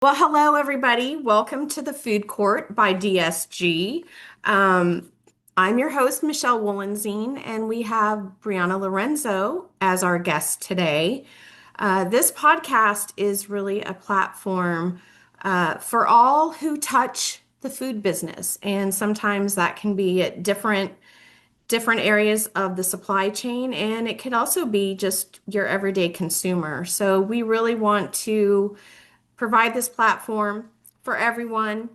Well, hello, everybody. Welcome to the Food Court by DSG. Um, I'm your host, Michelle Wollenzine, and we have Briana Lorenzo as our guest today. This podcast is really a platform for all who touch the food business, and sometimes that can be at different areas of the supply chain, and it could also be just your everyday consumer. So we really want to provide this platform for everyone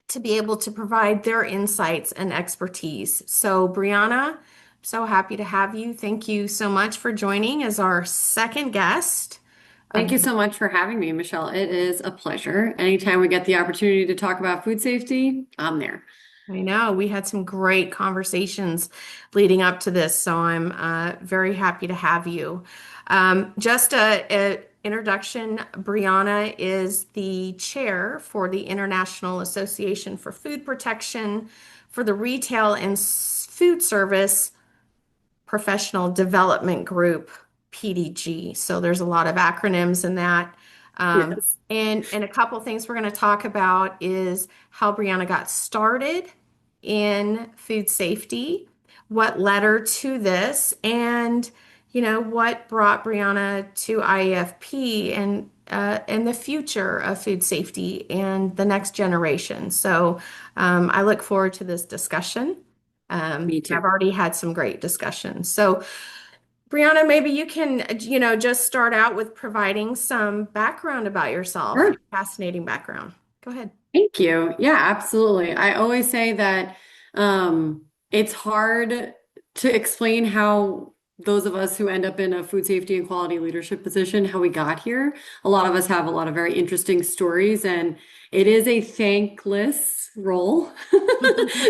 to be able to provide their insights and expertise. So, Brianna, so happy to have you. Thank you so much for joining as our second guest Thank of you so much for having me, Michelle. It is a pleasure. Anytime we get the opportunity to talk about food safety, I'm there. I know we had some great conversations leading up to this, so I'm very happy to have you. Just a introduction, Brianna is the chair for the International Association for Food Protection for the Retail and Food Service Professional Development Group, PDG. So there's a lot of acronyms in that. Um, Yes. and a couple things we're going to talk about is how Brianna got started in food safety, what led her to this, and what brought Brianna to IAFP and the future of food safety and the next generation. So I look forward to this discussion. Me I've too. already had some great discussions. So, Brianna, maybe you can, just start out with providing some background about yourself, Sure. your fascinating background. Go ahead. Thank you. Yeah, absolutely. I always say that it's hard to explain how those of us who end up in a food safety and quality leadership position, how we got here. A lot of us have a lot of very interesting stories, and it is a thankless role.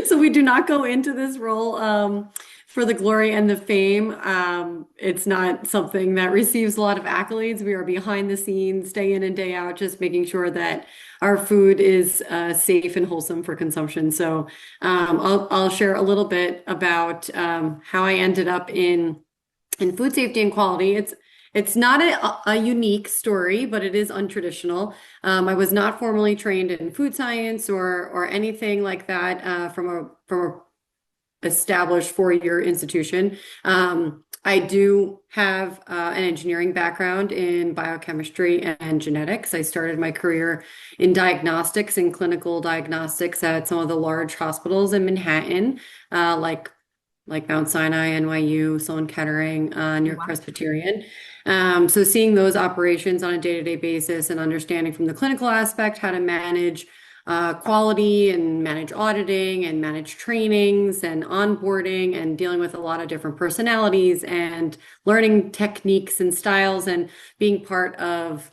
So we do not go into this role for the glory and the fame. It's not something that receives a lot of accolades. We are behind the scenes, day in and day out, just making sure that our food is safe and wholesome for consumption. So I'll share a little bit about how I ended up in food safety and quality. It's not a unique story, but it is untraditional. I was not formally trained in food science or anything like that from a established four-year institution. I do have an engineering background in biochemistry and genetics. I started my career in diagnostics and clinical diagnostics at some of the large hospitals in Manhattan, like Mount Sinai, NYU, Sloan Kettering, New York Wow. Presbyterian. So seeing those operations on a day-to-day basis and understanding from the clinical aspect how to manage quality and manage auditing and manage trainings and onboarding and dealing with a lot of different personalities and learning techniques and styles and being part of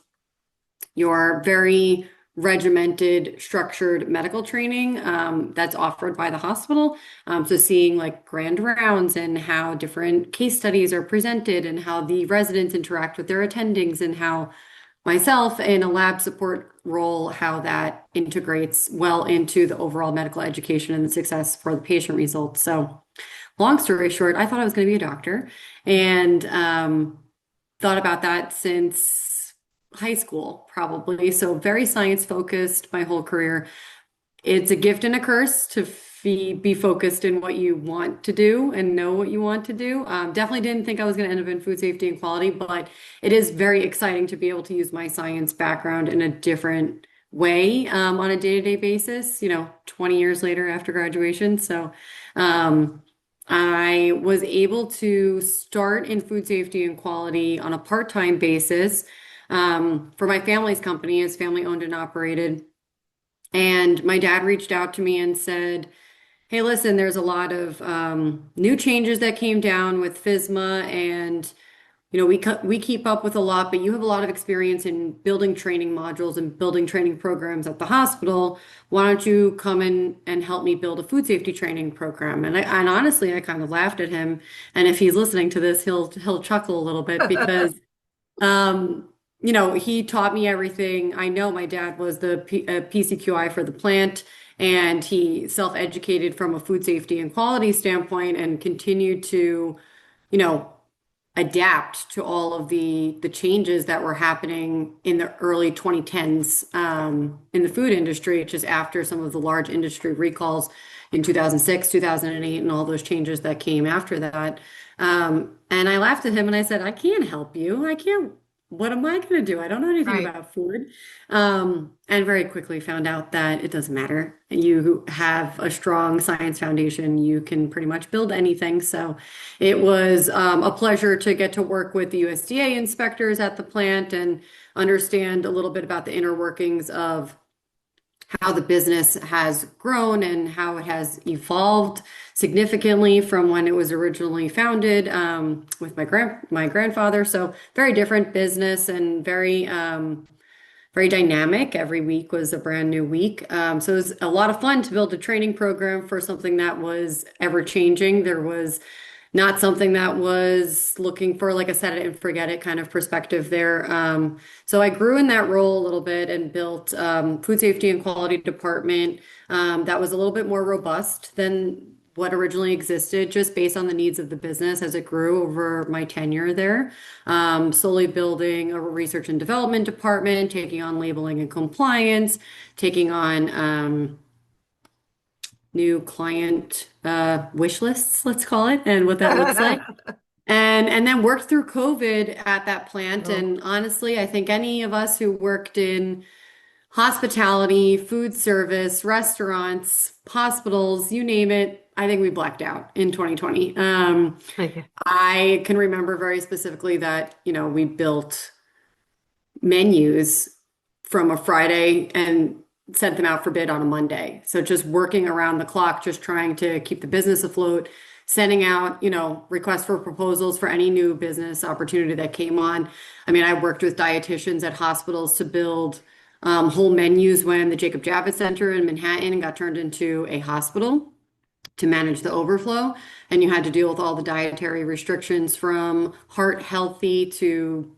your very regimented, structured medical training that's offered by the hospital. So seeing like grand rounds and how different case studies are presented and how the residents interact with their attendings and how myself in a lab support role, how that integrates well into the overall medical education and the success for the patient results. So long story short, I thought I was going to be a doctor and thought about that since high school, probably. So very science focused my whole career. It's a gift and a curse to be focused in what you want to do and know what you want to do. Definitely didn't think I was going to end up in food safety and quality, but it is very exciting to be able to use my science background in a different way on a day-to-day basis, 20 years later after graduation. So I was able to start in food safety and quality on a part-time basis for my family's company. It's family owned and operated. And my dad reached out to me and said, "Hey, listen, there's a lot of new changes that came down with FSMA, and we keep up with a lot, but you have a lot of experience in building training modules and building training programs at the hospital. Why don't you come in and help me build a food safety training program?" And honestly, I kind of laughed at him. And if he's listening to this, he'll chuckle a little bit because he taught me everything. I know my dad was the PCQI for the plant, and he self-educated from a food safety and quality standpoint and continued to, you know, adapt to all of the changes that were happening in the early 2010s in the food industry, just after some of the large industry recalls in 2006, 2008, and all those changes that came after that. And I laughed at him and I said, I can't help you. I can't, what am I going to do? I don't know anything Right. about food. And very quickly found out that it doesn't matter. You have a strong science foundation, you can pretty much build anything. So it was a pleasure to get to work with the USDA inspectors at the plant and understand a little bit about the inner workings of how the business has grown and how it has evolved significantly from when it was originally founded with my grandfather. So very different business and very dynamic. Every week was a brand new week. So it was a lot of fun to build a training program for something that was ever changing. There was not something that was looking for like a set it and forget it kind of perspective there. So I grew in that role a little bit and built food safety and quality department that was a little bit more robust than what originally existed, just based on the needs of the business as it grew over my tenure there. Slowly building a research and development department, taking on labeling and compliance, taking on new client wish lists, let's call it, and what that looks like. And then worked through COVID at that plant. Oh, And honestly, I think any of us who worked in hospitality, food service, restaurants, hospitals, you name it, I think we blacked out in 2020. yeah. I can remember very specifically that, we built menus from a Friday and sent them out for bid on a Monday. So just working around the clock, just trying to keep the business afloat, sending out, requests for proposals for any new business opportunity that came on. I mean, I worked with dietitians at hospitals to build whole menus when the Jacob Javits Center in Manhattan got turned into a hospital to manage the overflow. And you had to deal with all the dietary restrictions from heart healthy to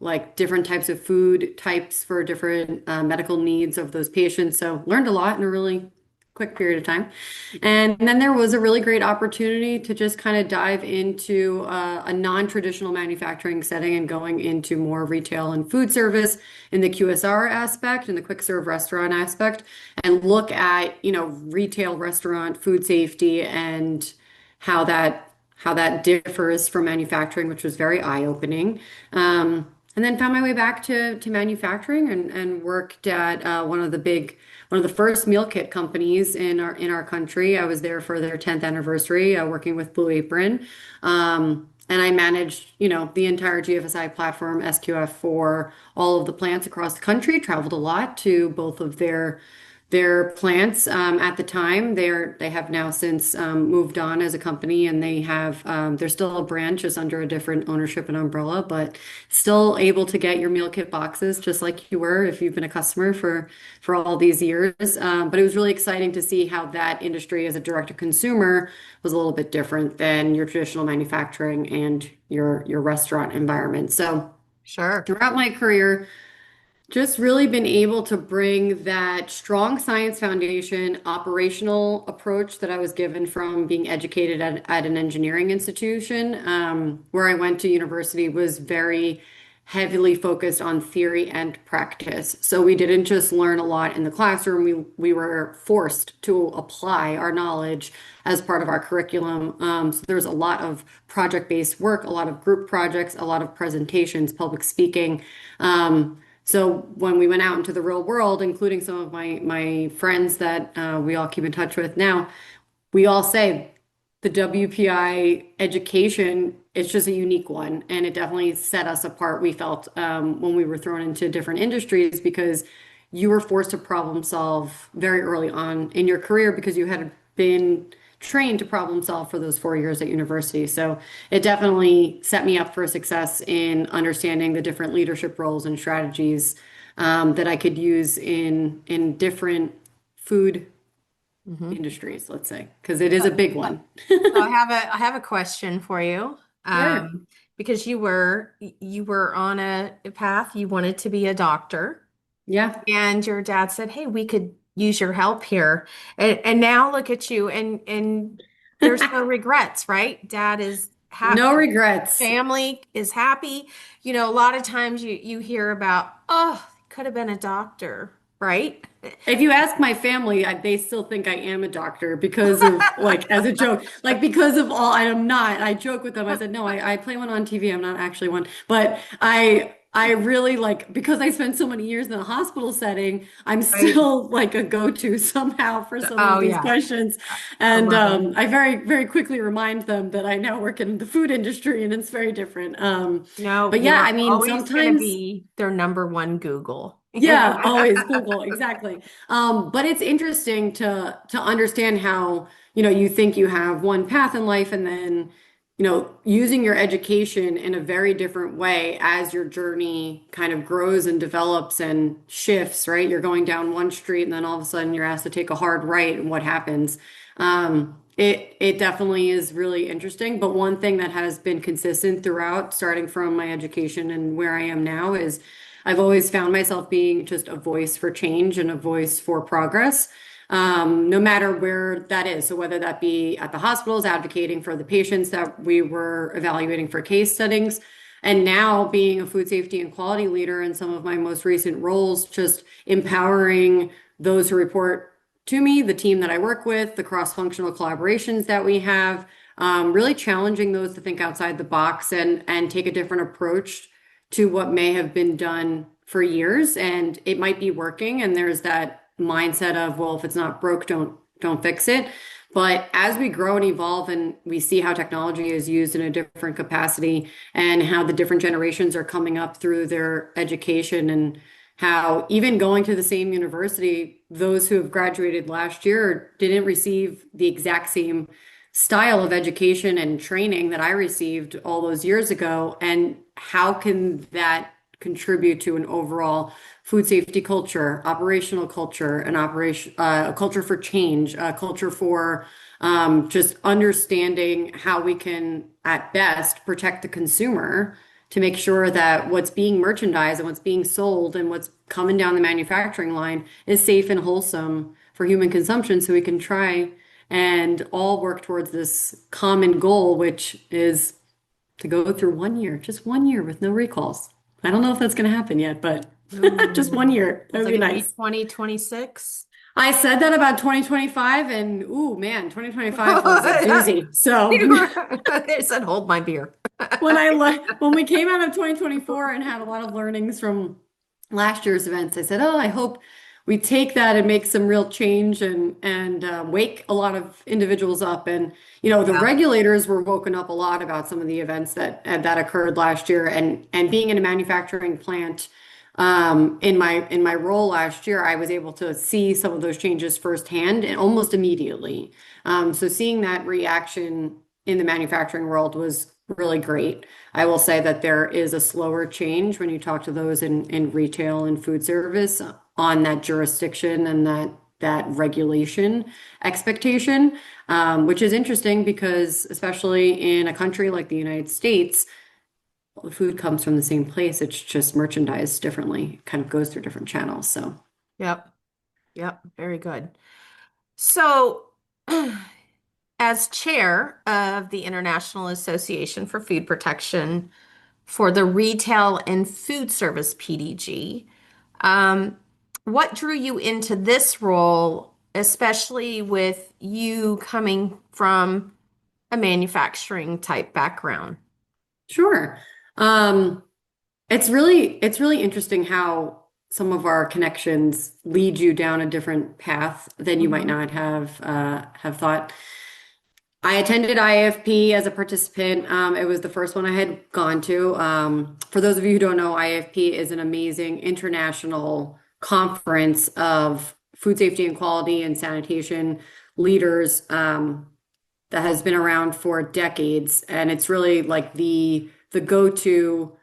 like different types of food types for different medical needs of those patients. So learned a lot in a really quick period of time. And then there was a really great opportunity to just kind of dive into a non-traditional manufacturing setting and going into more retail and food service in the QSR aspect and the quick serve restaurant aspect and look at, retail restaurant food safety and how that differs from manufacturing, which was very eye-opening. And then found my way back to manufacturing and worked at one of the first meal kit companies in our country. I was there for their 10th anniversary, working with Blue Apron. And I managed, the entire GFSI platform, SQF, for all of the plants across the country, traveled a lot to both of their plants at the time. They have now since moved on as a company, and they're still a branch, just under a different ownership and umbrella, but still able to get your meal kit boxes just like you were if you've been a customer for all these years. But it was really exciting to see how that industry as a direct to consumer was a little bit different than your traditional manufacturing and your restaurant environment. So Sure. throughout my career, just really been able to bring that strong science foundation, operational approach that I was given from being educated at an engineering institution, where I went to university was very heavily focused on theory and practice. So we didn't just learn a lot in the classroom, we were forced to apply our knowledge as part of our curriculum. So there's a lot of project-based work, a lot of group projects, a lot of presentations, public speaking. So when we went out into the real world, including some of my friends that we all keep in touch with now, we all say the WPI education is just a unique one, and it definitely set us apart. We felt when we were thrown into different industries because you were forced to problem solve very early on in your career because you had been trained to problem solve for those 4 years at university. So it definitely set me up for success in understanding the different leadership roles and strategies that I could use in different food Hmm. industries, let's say, because it is a big one. So I have a question for you. Sure. Because you were on a path, you wanted to be a doctor, Yeah. and your dad said, "Hey, we could use your help here." And now look at you, and there's no regrets, right? Dad is No regrets. family is happy. A lot of times you hear about, oh, could have been a doctor, right? If you ask my family, they still think I am a doctor because of like as a joke, like because of all. I'm not. I joke with them. I said, no, I play one on TV. I'm not actually one, but I really like because I spent so many years in a hospital setting. I'm Right. still like a go-to somehow for some of Oh these yeah, questions, I and love it. I very quickly remind them that I now work in the food industry and it's very different. No, But yeah, you're I mean, always going to sometimes. be their number one Google. Yeah, always Google, exactly. But it's interesting to understand how, you think you have one path in life and then, using your education in a very different way as your journey kind of grows and develops and shifts, right? You're going down one street and then all of a sudden you're asked to take a hard right and what happens? It definitely is really interesting, but one thing that has been consistent throughout, starting from my education and where I am now, is I've always found myself being just a voice for change and a voice for progress, no matter where that is. So whether that be at the hospitals, advocating for the patients that we were evaluating for case settings, and now being a food safety and quality leader in some of my most recent roles, just empowering those who report to me, the team that I work with, the cross-functional collaborations that we have, really challenging those to think outside the box and take a different approach to what may have been done for years, and it might be working. And there's that mindset of, well, if it's not broke, don't fix it. But as we grow and evolve and we see how technology is used in a different capacity and how the different generations are coming up through their education and how even going to the same university, those who have graduated last year didn't receive the exact same style of education and training that I received all those years ago. And how can that contribute to an overall food safety culture, operational culture, a culture for change, a culture for just understanding how we can, at best, protect the consumer to make sure that what's being merchandised and what's being sold and what's coming down the manufacturing line is safe and wholesome for human consumption so we can try and all work towards this common goal, which is to go through 1 year, just 1 year with no recalls. I don't know if that's going to happen yet, but just Ooh. 1 year. That Is would it be going to be nice. 2026? I said that about 2025, and ooh, man, 2025 was a doozy. So They said, hold my beer. when we came out of 2024 and had a lot of learnings from last year's events, I said, "Oh, I hope we take that and make some real change and wake a lot of individuals up." And the Yeah. regulators were woken up a lot about some of the events that occurred last year. And being in a manufacturing plant, in my role last year, I was able to see some of those changes firsthand and almost immediately. So seeing that reaction in the manufacturing world was really great. I will say that there is a slower change when you talk to those in retail and food service on that jurisdiction and that regulation expectation, which is interesting because especially in a country like the United States, well, the food comes from the same place. It's just merchandised differently. It kind of goes through different channels. So Yep. Yep. Very good. So, as chair of the International Association for Food Protection for the Retail and Food Service PDG, um, what drew you into this role, especially with you coming from a manufacturing type background? sure. Um, it's really interesting how some of our connections lead you down a different path than you might Hmm. not have thought. I attended IAFP as a participant. It was the first one I had gone to. For those of you who don't know, IAFP is an amazing international conference of food safety and quality and sanitation leaders that has been around for decades, and it's really like the go-to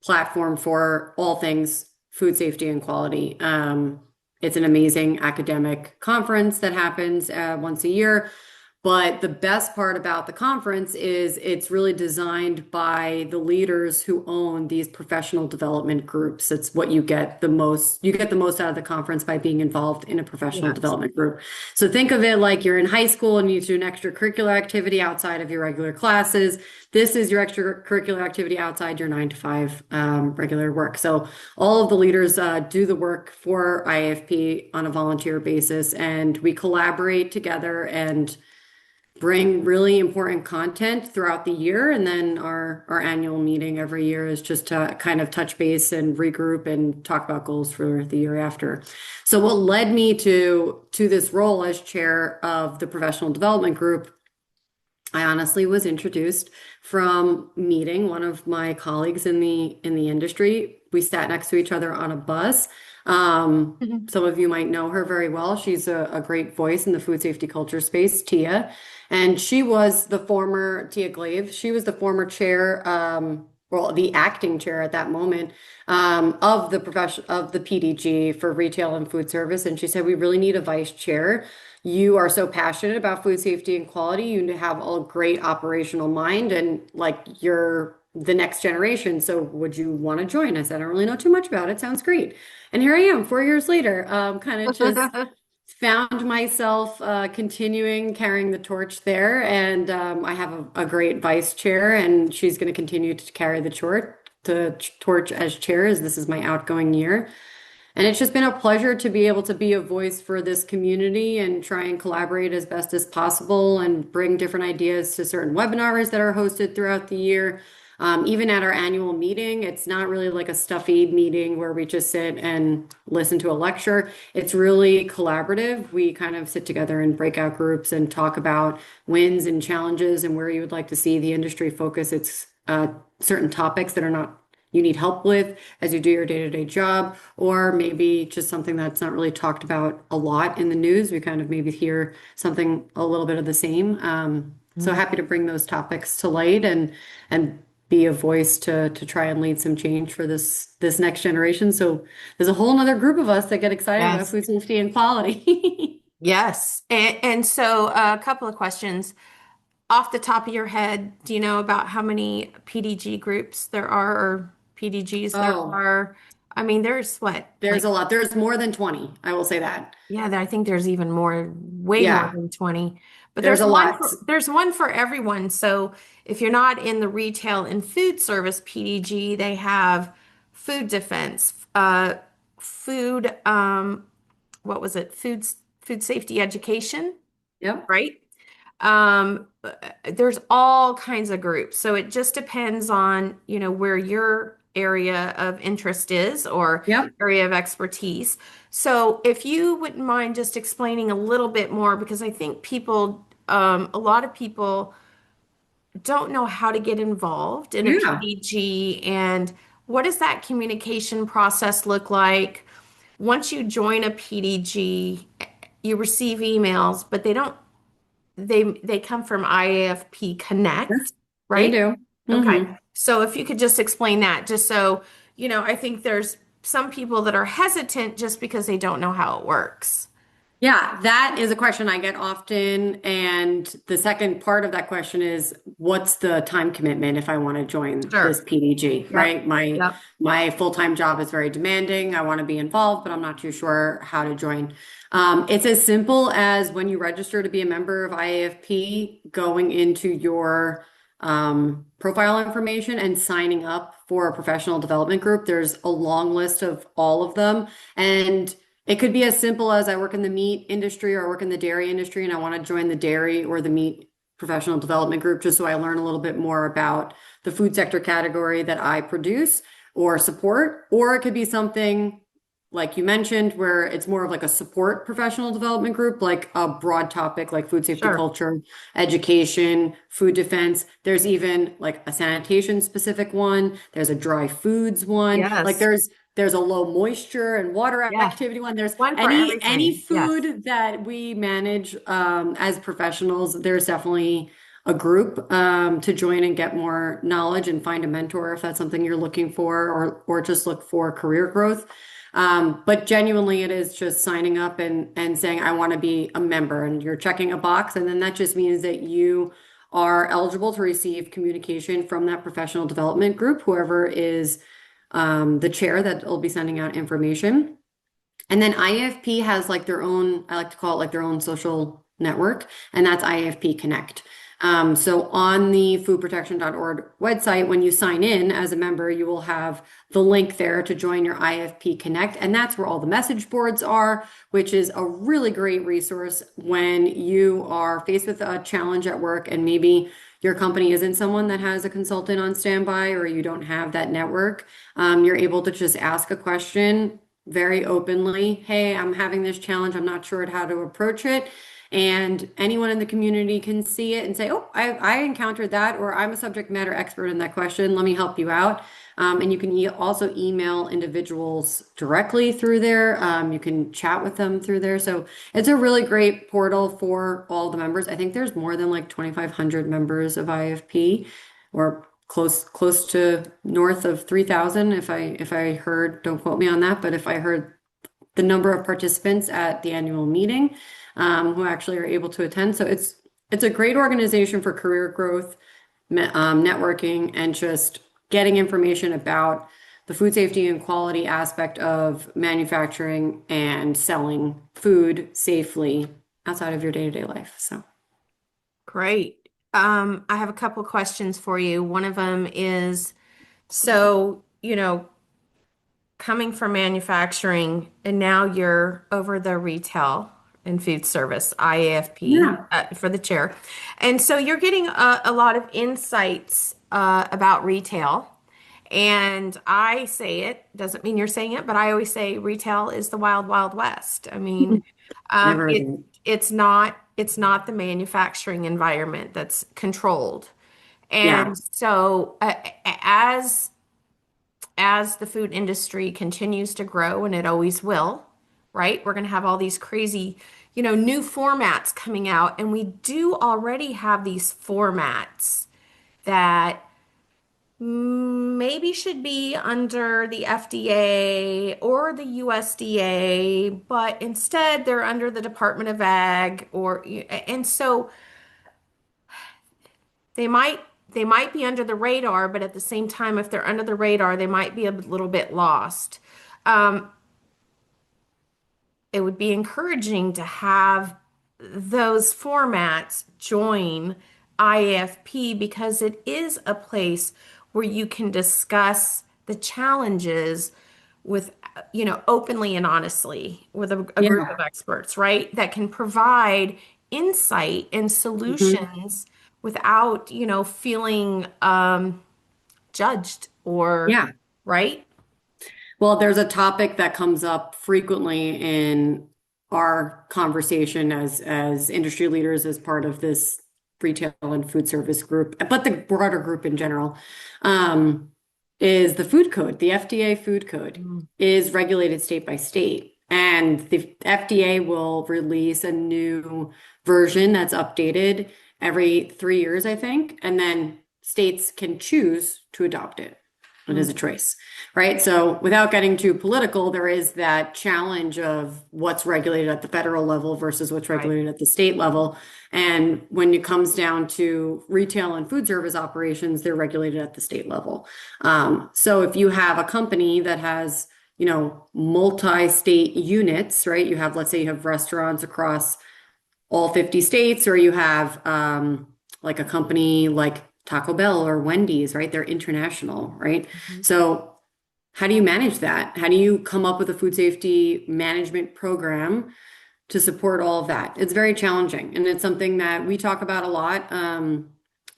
platform for all things food safety and quality. It's an amazing academic conference that happens once a year. But the best part about the conference is it's really designed by the leaders who own these professional development groups. It's what you get the most out of the conference by being involved in a professional Yes. development group. So think of it like you're in high school and you do an extracurricular activity outside of your regular classes. This is your extracurricular activity outside your 9 to 5 regular work. So all of the leaders do the work for IAFP on a volunteer basis, and we collaborate together and bring really important content throughout the year. And then our annual meeting every year is just to kind of touch base and regroup and talk about goals for the year after. So what led me to this role as chair of the professional development group, I honestly was introduced from meeting one of my colleagues in the industry. We sat next to each other on a bus. Mhm. Some of you might know her very well. She's a great voice in the food safety culture space, Tia. And she was the former, Tia Glaive, she was the former chair, well, the acting chair at that moment, of the PDG for retail and food service. And she said, we really need a vice chair. You are so passionate about food safety and quality. You have a great operational mind and like you're the next generation. So would you want to join? I said, I don't really know too much about it. Sounds great. And here I am 4 years later, kind of just found myself continuing carrying the torch there. And I have a great vice chair, and she's going to continue to carry the torch as chair, as this is my outgoing year. And it's just been a pleasure to be able to be a voice for this community and try and collaborate as best as possible and bring different ideas to certain webinars that are hosted throughout the year. Even at our annual meeting, it's not really like a stuffy meeting where we just sit and listen to a lecture. It's really collaborative. We kind of sit together in breakout groups and talk about wins and challenges and where you would like to see the industry focus its certain topics that are not you need help with as you do your day-to-day job, or maybe just something that's not really talked about a lot in the news. We kind of maybe hear something a little bit of the same. So happy to bring those topics to light and be a voice to try and lead some change for this next generation. So there's a whole nother group of us that get excited about Yes. food safety and quality. Yes. And so a couple of questions. Off the top of your head, do you know about how many PDG groups there are or PDGs there Oh, are? I mean, there's what, there's like, a lot. There's more than 20, I will say that. yeah, I think there's even more, way more Yeah, than 20. But there's a lot. there's one for everyone. So if you're not in the retail and food service PDG, they have food defense, food, what was it? Food safety education, Yep, right? Um, there's all kinds of groups. So it just depends on, where your area of interest is or yep. area of expertise. So if you wouldn't mind just explaining a little bit more, because I think a lot of people don't know how to get involved in a Yeah. PDG and what does that communication process look like? Once you join a PDG, you receive emails, but they come from IAFP Connect, Yes, they right? do. Okay. Hmm. So if you could just explain that, just so, I think there's some people that are hesitant just because they don't know how it works. Yeah, that is a question I get often. And the second part of that question is, what's the time commitment if I want to join this Sure. PDG, Yep. right? Yep. My full-time job is very demanding. I want to be involved, but I'm not too sure how to join. It's as simple as when you register to be a member of IAFP, going into your profile information and signing up for a professional development group. There's a long list of all of them. And it could be as simple as I work in the meat industry or I work in the dairy industry and I want to join the dairy or the meat professional development group just so I learn a little bit more about the food sector category that I produce or support. Or it could be something like you mentioned, where it's more of like a support professional development group, like a broad topic like food safety Sure. culture, education, food defense. There's even like a sanitation specific one. There's a dry foods one. Like Yes. there's a low moisture and water Yeah. activity one. There's One for any everything. Yes. food that we manage as professionals. There's definitely a group to join and get more knowledge and find a mentor if that's something you're looking for, or just look for career growth. But genuinely, it is just signing up and saying, I want to be a member, and you're checking a box. And then that just means that you are eligible to receive communication from that professional development group, whoever is the chair that will be sending out information. And then IAFP has like their own, I like to call it like their own social network, and that's IAFP Connect. So on the foodprotection.org website, when you sign in as a member, you will have the link there to join your IFP Connect. And that's where all the message boards are, which is a really great resource when you are faced with a challenge at work and maybe your company isn't someone that has a consultant on standby or you don't have that network. You're able to just ask a question very openly. Hey, I'm having this challenge. I'm not sure how to approach it. And anyone in the community can see it and say, oh, I encountered that, or I'm a subject matter expert in that question. Let me help you out. And you can also email individuals directly through there. You can chat with them through there. So it's a really great portal for all the members. I think there's more than like 2,500 members of IFP, or close to north of 3,000 if I heard, don't quote me on that, but if I heard the number of participants at the annual meeting who actually are able to attend. So it's a great organization for career growth, networking, and just getting information about the food safety and quality aspect of manufacturing and selling food safely outside of your day-to-day life. So Great. I have a couple questions for you. One of them is, so, coming from manufacturing and now you're over the retail and food service, IAFP, yeah, for the chair. And so you're getting a lot of insights about retail. And I say it, doesn't mean you're saying it, but I always say retail is the wild, wild west. I mean, never it again. it's not the manufacturing environment that's controlled. Yeah, And so as the food industry continues to grow, and it always will, right? We're going to have all these crazy, new formats coming out, and we do already have these formats that maybe should be under the FDA or the USDA, but instead they're under the Department of Ag, and so they might they might be under the radar, but at the same time, if they're under the radar, they might be a little bit lost. Um, it would be encouraging to have those formats join IAFP because it is a place where you can discuss the challenges with, openly and honestly with a group of yeah. experts, right? That can provide insight and Mhm. solutions without, feeling judged or, Yeah. right? Well, there's a topic that comes up frequently in our conversation as industry leaders as part of this retail and food service group, but the broader group in general, um, is the food code. The FDA food code Mm. is regulated state by state, and the FDA will release a new version that's updated every 3 years, I think, and then states can choose to adopt it. It is a Mm. choice, right? So without getting too political, there is that challenge of what's regulated at the federal level versus what's Right. regulated at the state level. And when it comes down to retail and food service operations, they're regulated at the state level. So if you have a company that has, multi-state units, right? You have, let's say you have restaurants across all 50 states, or you have like a company like Taco Bell or Wendy's, right? They're international, right? Mhm. So how do you manage that? How do you come up with a food safety management program to support all of that? It's very challenging, and it's something that we talk about a lot.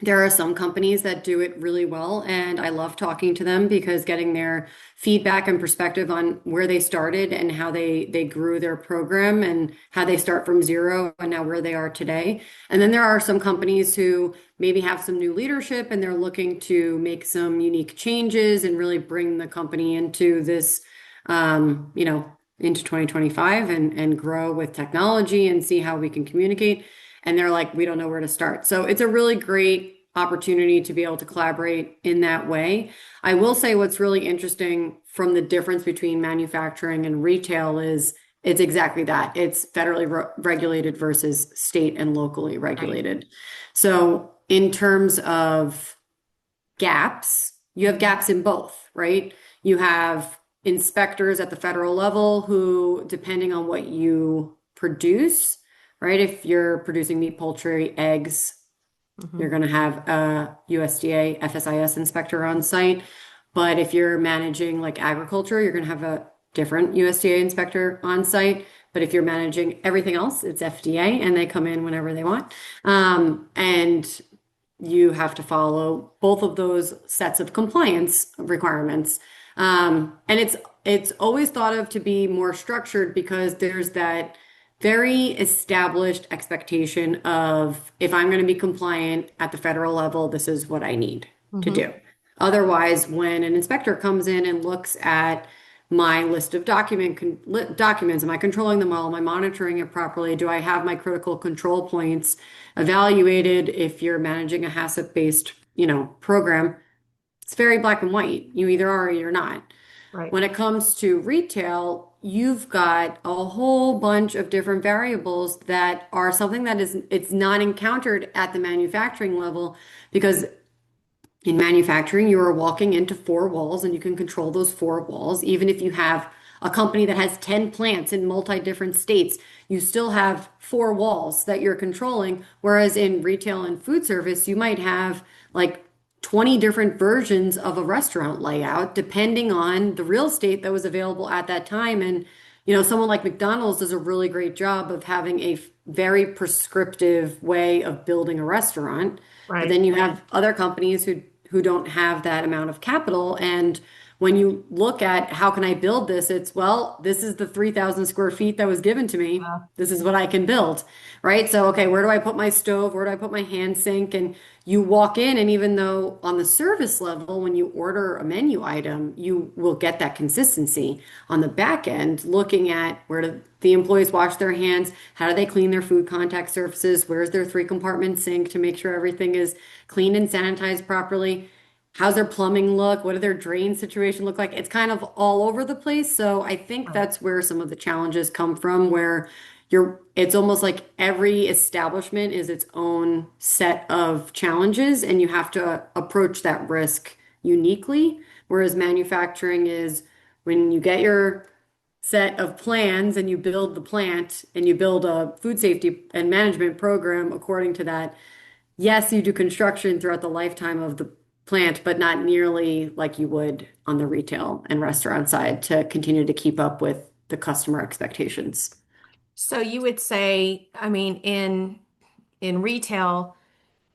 There are some companies that do it really well, and I love talking to them because getting their feedback and perspective on where they started and how they grew their program and how they start from zero and now where they are today. And then there are some companies who maybe have some new leadership and they're looking to make some unique changes and really bring the company into this, into 2025 and grow with technology and see how we can communicate. and they're like, we don't know where to start. So it's a really great opportunity to be able to collaborate in that way. I will say what's really interesting from the difference between manufacturing and retail is it's exactly that. It's federally regulated versus state and locally Right. regulated. So in terms of gaps, you have Mhm. gaps in both, right? You have inspectors at the federal level who, depending on what you produce, right? If you're producing meat, poultry, eggs, you're Mhm. going to have a USDA FSIS inspector on site. But if you're managing like agriculture, you're going to have a different USDA inspector on site. But if you're managing everything else, it's FDA and they come in whenever they want. And you have to follow both of those sets of compliance requirements. And it's always thought of to be more structured because there's that very established expectation of if I'm going to be compliant at the federal level, this is what I need to Mhm. do. Otherwise, when an inspector comes in and looks at my list of documents, am I controlling them all? Am I monitoring it properly? Do I have my critical control points evaluated? If you're managing a HACCP-based, program, it's very black and white. You either are or you're not. Right. When it comes to retail, you've got a whole bunch of different variables that are something that it's not encountered at the manufacturing level because in manufacturing, you are walking into four walls and you can control those four walls. Even if you have a company that has 10 plants in multi different states, you still have four walls that you're controlling. Whereas in retail and food service, you might have like 20 different versions of a restaurant layout, depending on the real estate that was available at that time. And, someone like McDonald's does a really great job of having a very prescriptive way of building a restaurant. But Right. then you have other companies who don't have that amount of capital. And when you look at how can I build this, it's, well, this is the 3,000 square feet that was given to me. Yeah. This is what I can build, right? So, okay, where do I put my stove? Where do I put my hand sink? And you walk in, and even though on the service level, when you order a menu item, you will get that consistency on the back end, looking at where do the employees wash their hands, how do they clean their food contact surfaces, where's their three compartment sink to make sure everything is cleaned and sanitized properly. How's their plumbing look? What do their drain situation look like? It's kind of all over the place. So I think Right. that's where some of the challenges come from, where it's almost like every establishment is its own set of challenges, and you have to approach that risk uniquely. Whereas manufacturing is when you get your set of plans and you build the plant and you build a food safety and management program according to that. Yes, you do construction throughout the lifetime of the plant, but not nearly like you would on the retail and restaurant side to continue to keep up with the customer expectations. So you would say, I mean, in retail,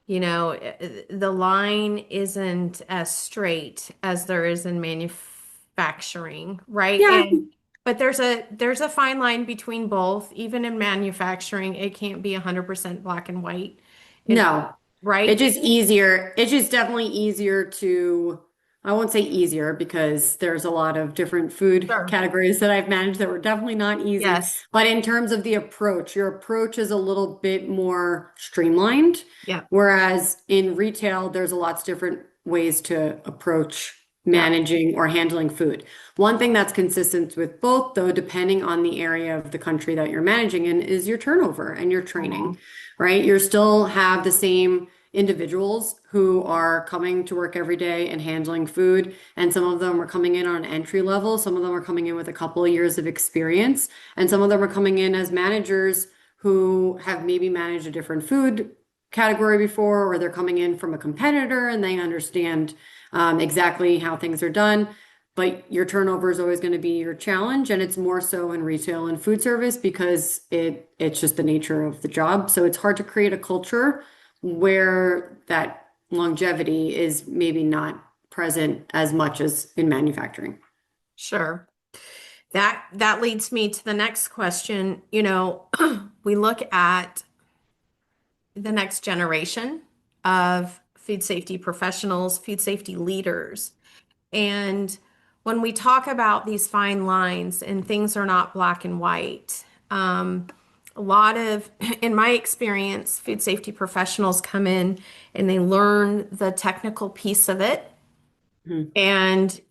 the line isn't as straight as there is in manufacturing, right? Yeah, But there's a fine line between both. Even in manufacturing, it can't be 100% black and white. It, no, it's right? just easier. It's just definitely easier to, I won't say easier because there's a lot of different food Sure. categories that I've managed that were definitely not easy. Yes. But in terms of the approach, your approach is a little bit more streamlined. Yeah. Whereas in retail, there's a lots different ways to approach Yeah. managing or handling food. One thing that's consistent with both, though, depending on the area of the country that you're managing in, is your turnover and your training, Mhm. right? You still have the same individuals who are coming to work every day and handling food. And some of them are coming in on entry level. Some of them are coming in with a couple of years of experience. And some of them are coming in as managers who have maybe managed a different food category before, or they're coming in from a competitor and they understand exactly how things are done. But your turnover is always going to be your challenge, and it's more so in retail and food service because it's just the nature of the job. So it's hard to create a culture where that longevity is maybe not present as much as in manufacturing. Sure. That leads me to the next question. We look at the next generation of food safety professionals, food safety leaders. And when we talk about these fine lines and things are not black and white, a lot of, in my experience, food safety professionals come in and they learn the technical piece of it. Mhm. And,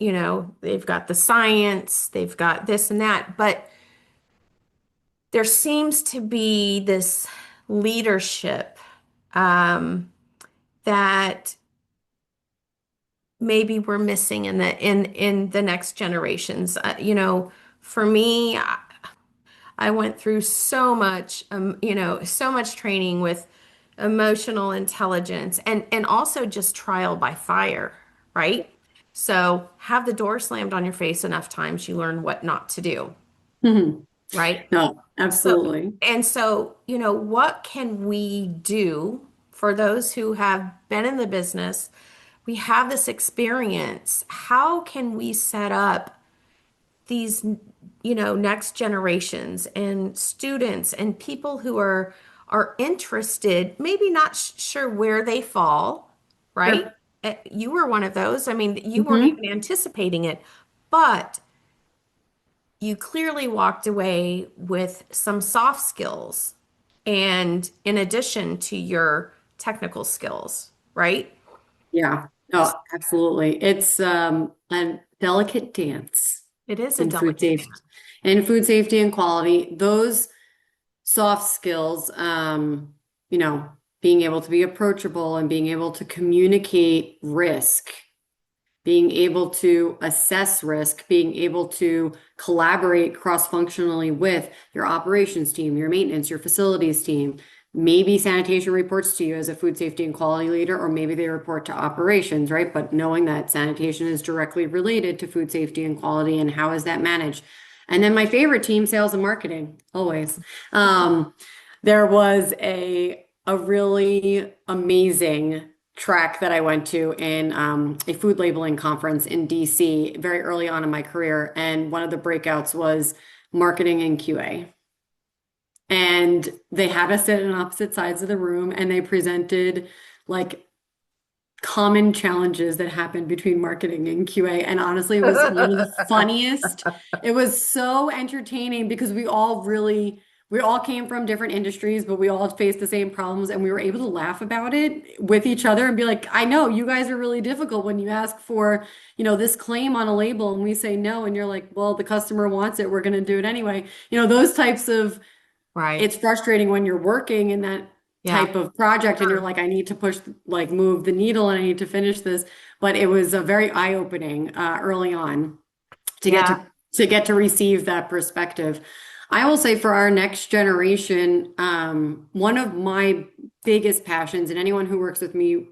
they've got the science, they've got this and that, but there seems to be this leadership um, that maybe we're missing in the next generations. For me, I went through so much training with emotional intelligence and also just trial by fire, right? So have the door slammed on your face enough times, you learn what not to do, Mhm. right? No, So, absolutely. what can we do for those who have been in the business? We have this experience. How can we set up these, next generations and students and people who are interested, maybe not sure where they fall, right? Sure. You were one of those. I mean, you weren't Hmm. even anticipating it, but you clearly walked away with some soft skills and in addition to your technical skills, right? Yeah. Oh, absolutely. It's a delicate dance It is a in food delicate safety and quality. Those soft skills, you know, being able to be approachable and being able to communicate risk, being able to assess risk, being able to collaborate cross-functionally with your operations team, your maintenance, your facilities team. Maybe sanitation reports to you as a food safety and quality leader, or maybe they report to operations, right? But knowing that sanitation is directly related to food safety and quality and how is that managed? And then my favorite team, sales and marketing, always. Um, there was a really amazing track that I went to in a food labeling conference in DC very early on in my career, and one of the breakouts was marketing and QA. And they had us sit on opposite sides of the room, and they presented like common challenges that happened between marketing and QA. And honestly, it was one of the funniest. It was so entertaining because we all came from different industries, but we all faced the same problems and we were able to laugh about it with each other and be like, I know you guys are really difficult when you ask for, this claim on a label and we say no. And you're like, well, the customer wants it. We're going to do it anyway. Those types of Right. it's frustrating when you're working in that Yeah. type of project and you're Sure. like, I need to push, like move the needle and I need to finish this. But it was a very eye-opening early on to get Yeah. to receive that perspective. I will say for our next generation, one of my biggest passions, and anyone who works with me,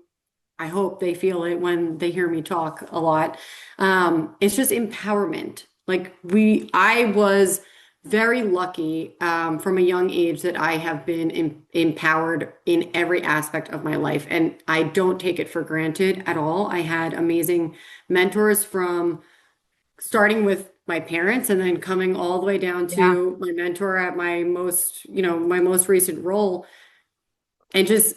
I hope they feel it when they hear me talk a lot. It's just empowerment. I was very lucky from a young age that I have been empowered in every aspect of my life, and I don't take it for granted at all. I had amazing mentors from starting with my parents and then coming all the way down Yeah. to my mentor at my most recent role, and just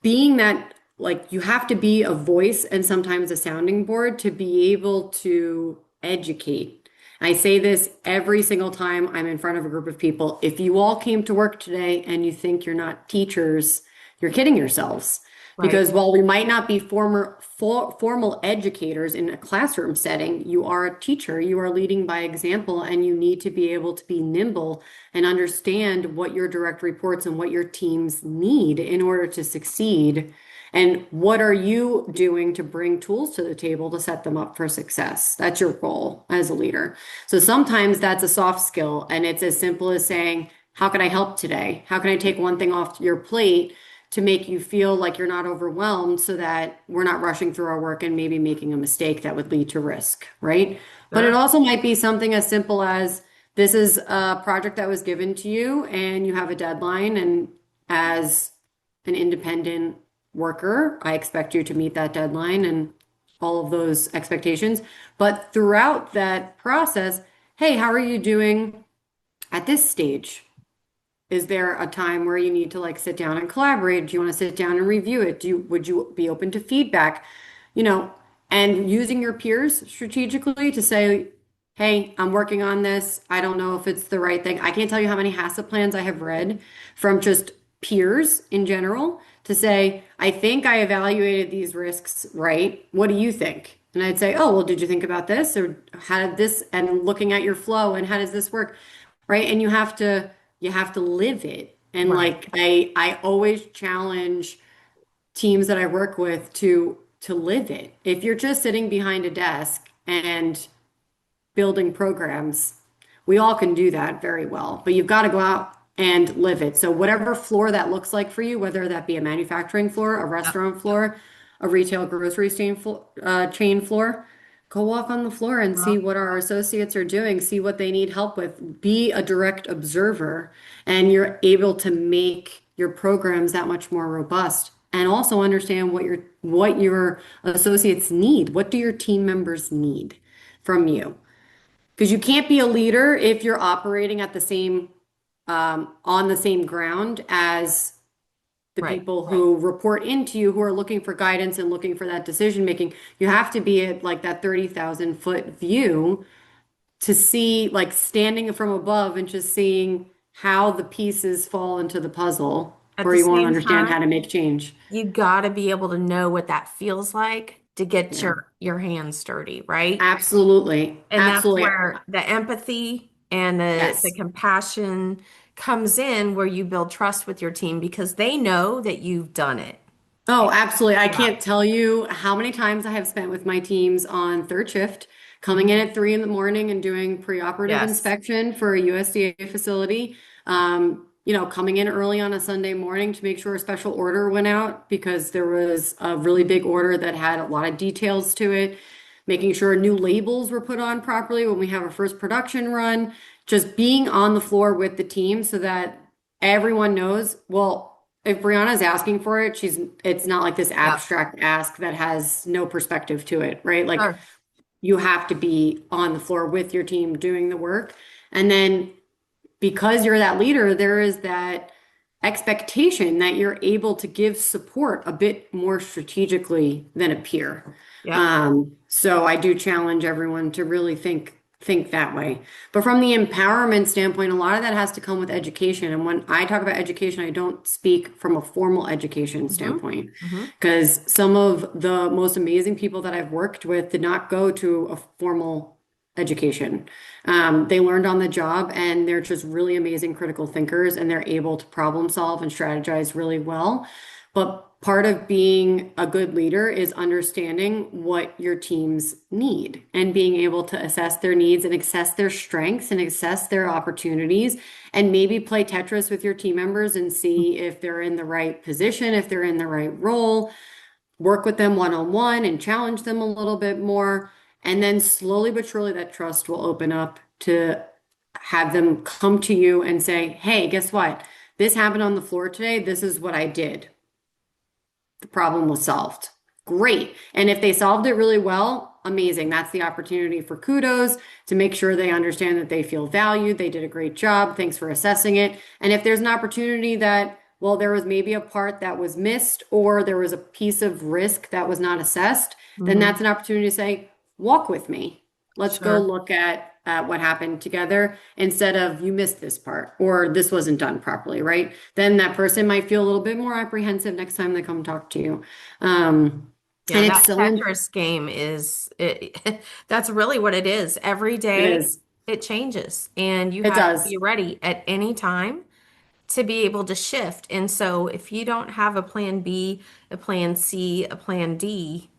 being that like you have to be a voice and sometimes a sounding board to be able to educate. I say this every single time I'm in front of a group of people. If you all came to work today and you think you're not teachers, you're kidding yourselves. Right. Because while we might not be formal educators in a classroom setting, you are a teacher, you are leading by example, and you need to be able to be nimble and understand what your direct reports and what your teams need in order to succeed. And what are you doing to bring tools to the table to set them up for success? That's your role as a leader. So sometimes that's a soft skill, and it's as simple as saying, how can I help today? How can I take one thing off your plate to make you feel like you're not overwhelmed so that we're not rushing through our work and maybe making a mistake that would lead to risk, right? But it Sure. also might be something as simple as this is a project that was given to you and you have a deadline. And as an independent worker, I expect you to meet that deadline and all of those expectations. But throughout that process, hey, how are you doing at this stage? Is there a time where you need to like sit down and collaborate? Do you want to sit down and review it? Would you be open to feedback? You know, and using your peers strategically to say, hey, I'm working on this. I don't know if it's the right thing. I can't tell you how many HACCP plans I have read from just peers in general to say, I think I evaluated these risks right. What do you think? And I'd say, oh, well, did you think about this? Or how did this, and looking at your flow and how does this work? Right. And you have to live it. And Right. like I always challenge teams that I work with to live it. If you're just sitting behind a desk and building programs, we all can do that very well, but you've got to go out and live it. So whatever floor that looks like for you, whether that be a manufacturing floor, a Yep. restaurant floor, a retail grocery chain floor, go walk on the floor and see Well, what our associates are doing, see what they need help with. Be a direct observer, and you're able to make your programs that much more robust and also understand what your associates need. What do your team members need from you? Because you can't be a leader if you're operating at the same on the same ground as the right. people who report into you who are looking for guidance and looking for that decision making. You have to be at like that 30,000-foot view to see, like standing from above and just seeing how the pieces fall into the puzzle, At or the you won't same understand how time, to make change. you got to be able to know what that feels like to get Yeah, your hands dirty, right? absolutely. And that's Absolutely. where the empathy and the Yes. compassion comes in, where you build trust with your team because they know that you've done it. Oh, absolutely. I Yeah. can't tell you how many times I have spent with my teams on third shift, coming in Mhm. at 3 in the morning and doing preoperative Yes. inspection for a USDA facility. Coming in early on a Sunday morning to make sure a special order went out because there was a really big order that had a lot of details to it, making sure new labels were put on properly when we have our first production run, just being on the floor with the team so that everyone knows, well, if Brianna's asking for it, it's not like this Yep. abstract ask that has no perspective to it, right? Like Sure. you have to be on the floor with your team doing the work. And then because you're that leader, there is that expectation that you're able to give support a bit more strategically than a peer. Yep. So I do challenge everyone to really think that way. But from the empowerment standpoint, a lot of that has to come with education. And when I talk about education, I don't speak from a formal education Hmm. standpoint Hmm. because some of the most amazing people that I've worked with did not go to a formal education. They learned on the job and they're just really amazing critical thinkers and they're able to problem solve and strategize really well. But part of being a good leader is understanding what your teams need and being able to assess their needs and assess their strengths and assess their opportunities and maybe play Tetris with your team members and see if they're in the right position, if they're in the right role, work with them one on one and challenge them a little bit more. And then slowly but surely, that trust will open up to have them come to you and say, hey, guess what? This happened on the floor today. This is what I did. The problem was solved. Great. And if they solved it really well, amazing. That's the opportunity for kudos to make sure they understand that they feel valued. They did a great job. Thanks for assessing it. And if there's an opportunity that, well, there was maybe a part that was missed or there was a piece of risk that was not assessed, then Hmm. that's an opportunity to say, walk with me. Let's go Sure. look at what happened together instead of you missed this part or this wasn't done properly, right? Then that person might feel a little bit more apprehensive next time they come talk to you. Yeah, And it's that so, Tetris game that's really what it is. Every it day is, it changes, and you it have to be does. ready at any time to be able to shift. And so if you don't have a plan B, a plan C, a plan D,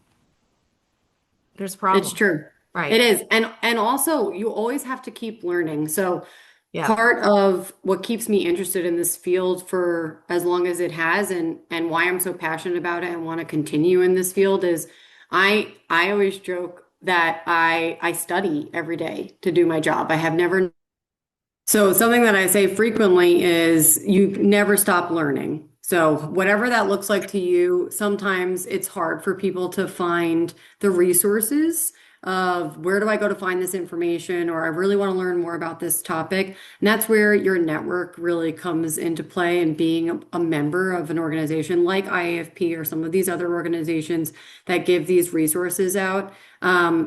there's a It's problem. true. It Right. is. And also you always have to keep learning. So Yep. part of what keeps me interested in this field for as long as it has and why I'm so passionate about it and want to continue in this field is I always joke that I study every day to do my job. I have never. So something that I say frequently is you never stop learning. So whatever that looks like to you, sometimes it's hard for people to find the resources of where do I go to find this information, or I really want to learn more about this topic. And that's where your network really comes into play and being a member of an organization like IAFP or some of these other organizations that give these resources out,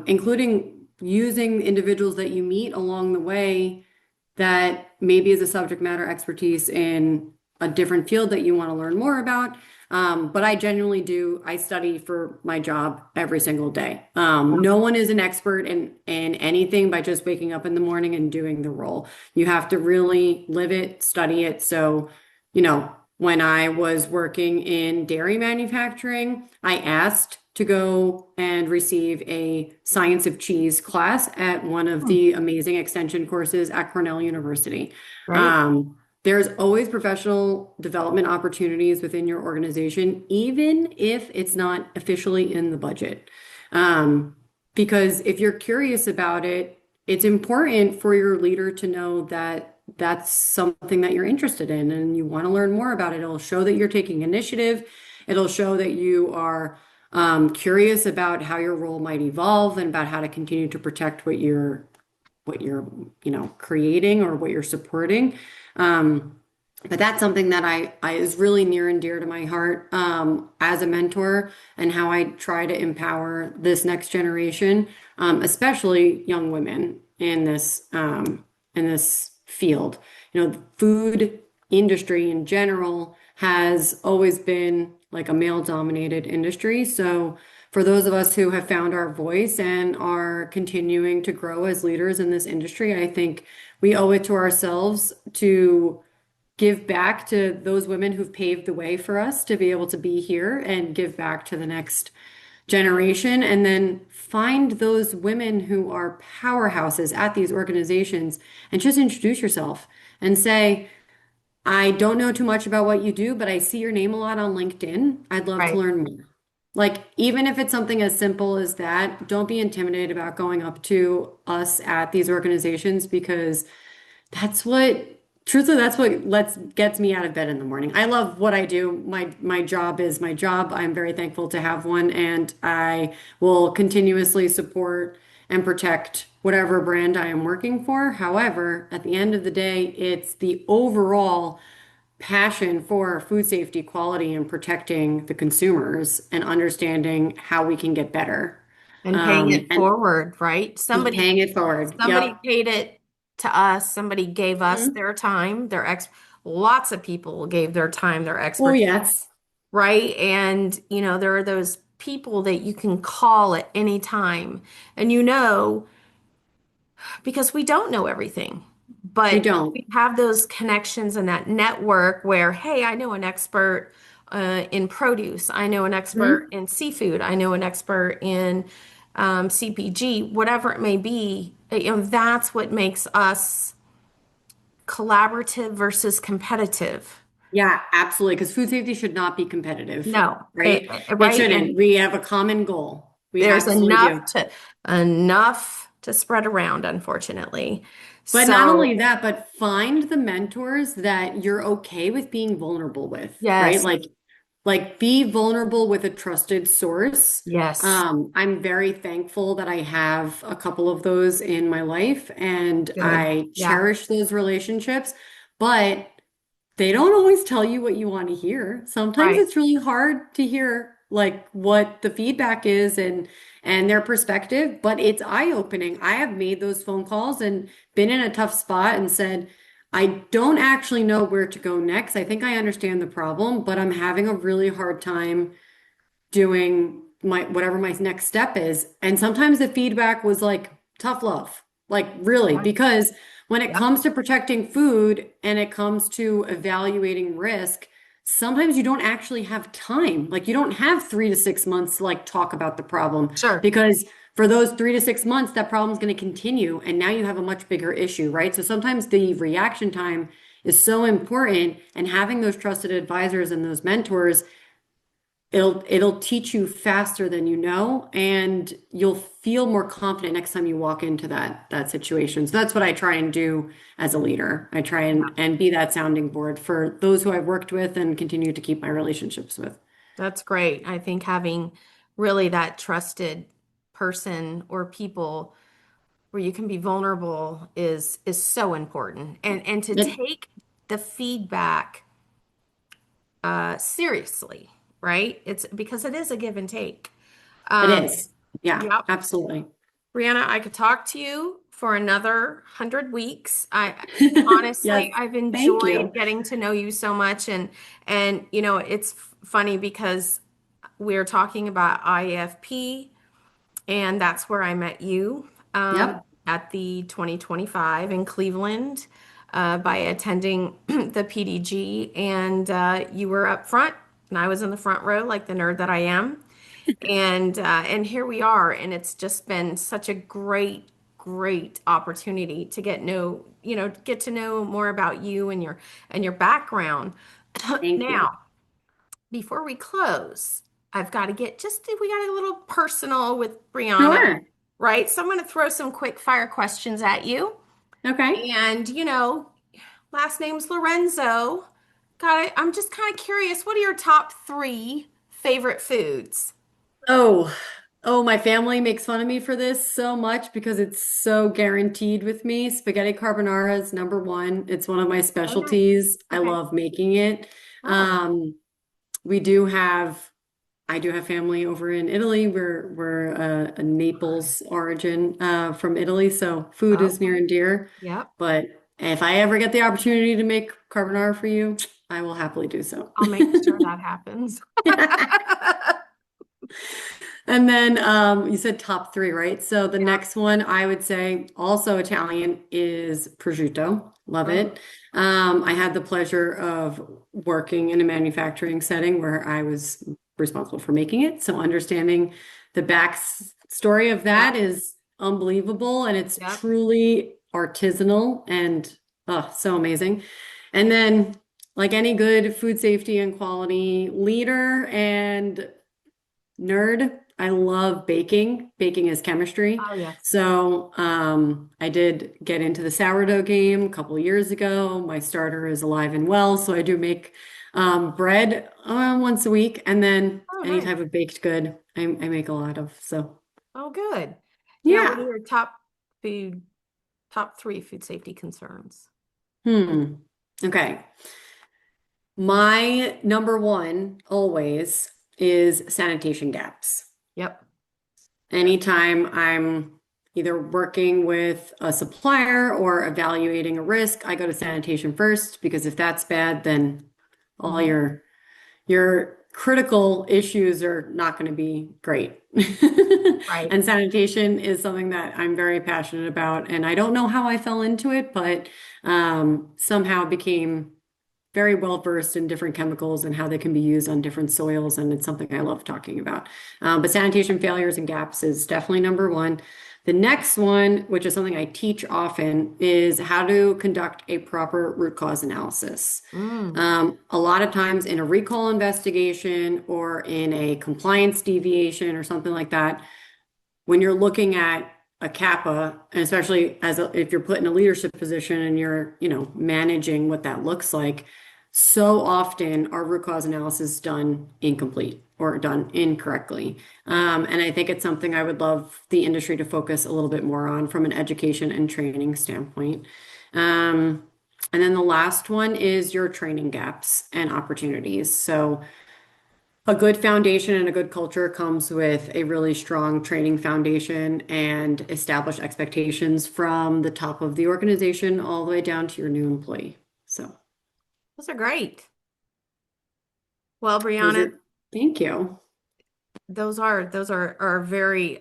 including using individuals that you meet along the way that maybe is a subject matter expertise in a different field that you want to learn more about. But I genuinely do, I study for my job every single day. No one is an expert in anything by just waking up in the morning and doing the role. You have to really live it, study it. So, when I was working in dairy manufacturing, I asked to go and receive a science of cheese class at one of Hmm, the amazing extension courses at Cornell University. right? There's always professional development opportunities within your organization, even if it's not officially in the budget. Um, because if you're curious about it, it's important for your leader to know that that's something that you're interested in and you want to learn more about it. It'll show that you're taking initiative. It'll show that you are curious about how your role might evolve and about how to continue to protect what you're creating or what you're supporting. But that's something that I is really near and dear to my heart as a mentor and how I try to empower this next generation, especially young women in this field. The food industry in general has always been like a male-dominated industry. So for those of us who have found our voice and are continuing to grow as leaders in this industry, I think we owe it to ourselves to give back to those women who've paved the way for us to be able to be here and give back to the next generation. And then find those women who are powerhouses at these organizations and just introduce yourself and say, I don't know too much about what you do, but I see your name a lot on LinkedIn. I'd love to Right. learn more. Like, even if it's something as simple as that, don't be intimidated about going up to us at these organizations because that's what, truthfully, that's what gets me out of bed in the morning. I love what I do. My job is my job. I'm very thankful to have one, and I will continuously support and protect whatever brand I am working for. However, at the end of the day, it's the overall passion for food safety, quality, and protecting the consumers and understanding how we can get better. And paying it And forward, right? paying it forward. Somebody Yep. paid it to us. Somebody gave us Mhm. their time, lots of people gave their time, their Oh, expertise, yes. right? And, there are those people that you can call at any time. And because we don't know everything, We but don't. we have those connections and that network where, hey, I know an expert in produce, I know an expert Mhm. in seafood, I know an expert in CPG, whatever it may be. That's what makes us collaborative versus competitive. Yeah, absolutely. Because food safety should not be competitive, No, right? It right? shouldn't. And We have a common goal. We there's absolutely do. enough to spread around, unfortunately. But not So, only that, but find the mentors that you're okay with being vulnerable with, right? yes, Like be vulnerable with a trusted source. yes, I'm very thankful that I have a couple of those in my life and good. I Yeah, cherish those relationships, but they don't always tell you what you want to hear. Sometimes right. it's really hard to hear like what the feedback is and their perspective, but it's eye-opening. I have made those phone calls and been in a tough spot and said, I don't actually know where to go next. I think I understand the problem, but I'm having a really hard time doing my whatever my next step is. And sometimes the feedback was like tough love, like really, Yeah, because when it yeah, comes to protecting food and it comes to evaluating risk, sometimes you don't actually have time. Like you don't have 3 to 6 months to like talk about the problem sure. because for those 3 to 6 months, that problem is going to continue. And now you have a much bigger issue, right? So sometimes the reaction time is so important and having those trusted advisors and those mentors it'll teach you faster than you know, and you'll feel more confident next time you walk into that situation. So that's what I try and do as a leader. I try and be that sounding board for those who I've worked with and continue to keep my relationships with. That's great. I think having really that trusted person or people where you can be vulnerable is so important. And to It, take the feedback seriously, right? It's because it is a give and take. it Um, is. Yeah, yep. absolutely. Brianna, I could talk to you for another 100 weeks. I Yes, honestly, I've thank enjoyed you. getting to know you so much, and it's funny because we're talking about IAFP, and that's where I met you Yep. at the 2025 in Cleveland by attending the PDG, and you were up front, and I was in the front row, like the nerd that I am. And here we are, and it's just been such a great opportunity to get to know more about you and your background. Thank you. Now, before we close, I've got to we got a little personal with Brianna, Sure. right? So I'm going to throw some quick fire questions at you. Okay. And, last name's Lorenzo. I'm just kind of curious, what are your top three favorite foods? Oh, oh, my family makes fun of me for this so much because it's so guaranteed with me. Spaghetti carbonara is number one. It's one of my Oh, nice. specialties. I Okay. love making it. Oh, We do have, I do have family over in Italy. We're a Naples origin from Italy, so food is near okay. and dear. Yep. But if I ever get the opportunity to make carbonara for you, I will happily do so. I'll make sure that happens. And then you said top three, right? So the Yeah. next one I would say also Italian is prosciutto. Love Mm. it. I had the pleasure of working in a manufacturing setting where I was responsible for making it. So understanding the back story of that Yep. is unbelievable, and it's Yep. truly artisanal and so amazing. And then, like any good food safety and quality leader and nerd. I love baking. Baking is chemistry. Oh, yes. So I did get into the sourdough game a couple of years ago. My starter is alive and well. So I do make bread once a week. And then Oh, any nice. type of baked good, I make a lot of. So Oh, good. Now, what are yeah. your food, top three food safety concerns? Hmm. Okay. My number one always is sanitation gaps. Yep. Anytime I'm either working with a supplier or evaluating a risk, I go to sanitation first because if that's bad, then all Hmm. your critical issues are not going to be great. Right. And sanitation is something that I'm very passionate about, and I don't know how I fell into it, but somehow became very well versed in different chemicals and how they can be used on different soils, and it's something I love talking about. But sanitation failures and gaps is definitely number one. The next one, which is something I teach often, is how to conduct a proper root cause analysis. Mm. A lot of times in a recall investigation or in a compliance deviation or something like that, when you're looking at a kappa, and especially if you're put in a leadership position and you're, managing what that looks like, so often our root cause analysis is done incomplete or done incorrectly. Yep. And I think it's something I would love the industry to focus a little bit more on from an education and training standpoint. Um, and then the last one is your training gaps and opportunities. So a good foundation and a good culture comes with a really strong training foundation and established expectations from the top of the organization all the way down to your new employee. So Those are great. Well, those Brianna, are, thank you. those are very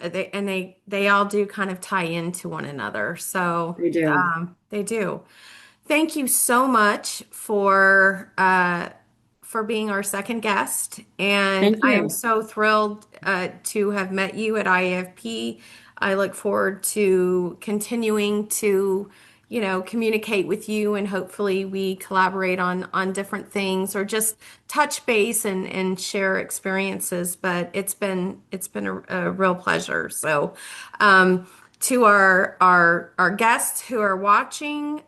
they all do kind of tie into one another. So They do. they do. Thank you so much for being our second guest, and Thank I am you. so thrilled to have met you at IAFP. I look forward to continuing to, communicate with you, and hopefully we collaborate on different things or just touch base and share experiences. But it's been a real pleasure. So, to our guests who are watching.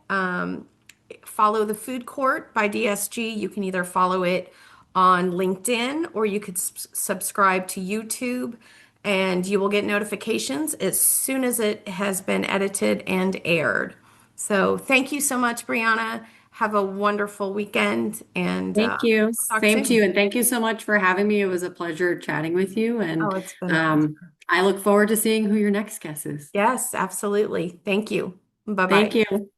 Follow the Food Court by DSG. You can either follow it on LinkedIn or you could subscribe to YouTube, and you will get notifications as soon as it has been edited and aired. So thank you so much, Brianna. Have a wonderful weekend, and Thank you. talk Same to soon. you. And thank you so much for having me. It was a pleasure chatting with you. And Oh, it's been a pleasure. I look forward to seeing who your next guest is. Yes, absolutely. Thank you. Thank Bye-bye. you.